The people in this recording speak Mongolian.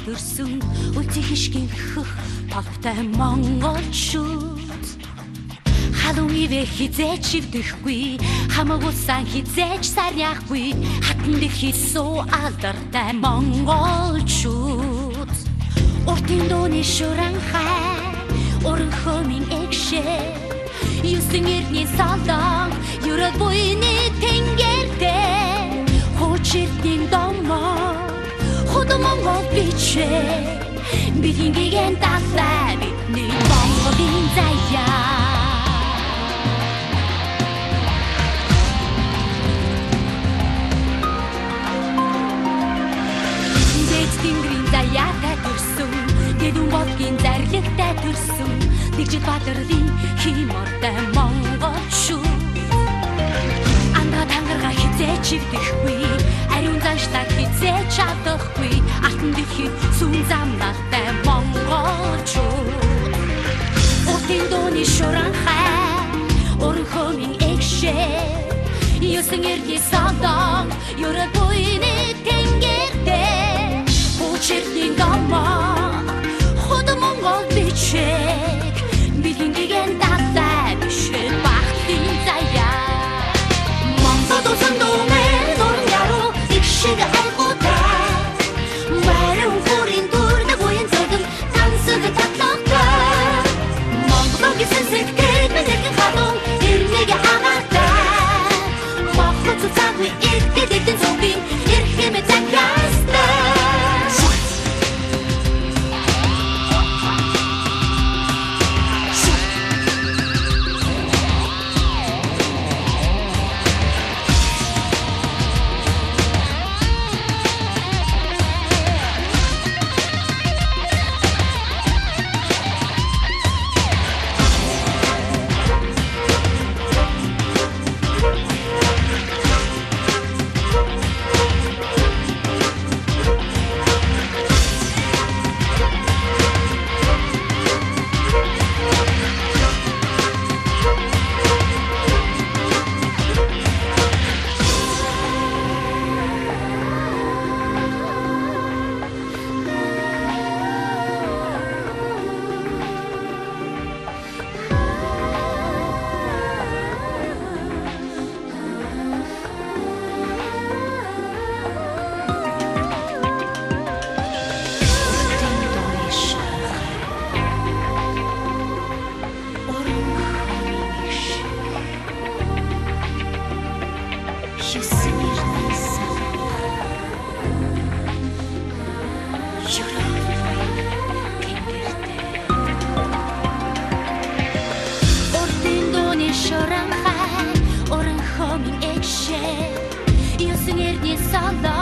төрсөн үлцэх ишгийн хөх толбтой монголчууд халуун ивэ хизээч шивдэхгүй хамаагуулсан хизээч сарняахгүй хатан дэхий суу алдартай монголчууд уртын дууны шуранхай өрхөө минь эгшээ юусэн эрдний салдан юрад буйны тэнгэртэй хучирдын домоо худо монгол бичээ бидний гэн талаа бидний монголын заяа Тэнгэрийн заяатай төрсөн дэдүн болгийн зарлагтай төрсөн Дэгжид Баатарын химортой монголчууд андаа тангарга хизээч чивдэхгүй ариун заншлаг хизээч чадахгүй алтан дэхий сүн замналтай монголчууд уртын дууны шуранхай өрхөө минь эгшээ юусэн эрдний салдан юрад буйны тэнгэртэй Чирдийн гамаа худо монгол бичиг бидний гэн талаа бишээ бахтын заяа Монгол улсын дүүмээр дурняруу ишиг алгуутай Марин хүрийн дүрдэг уян цагт тансаг татлахтай Монгол гэсэн сэтгэл мэдэрхэн хадун ирнэг агаартай Монгол цуцаагүй иргэдэдэн зүүбийн ирхэмэ цагяастай Шуранхай өрхөө минь эгшээ юусэн эрдний салдан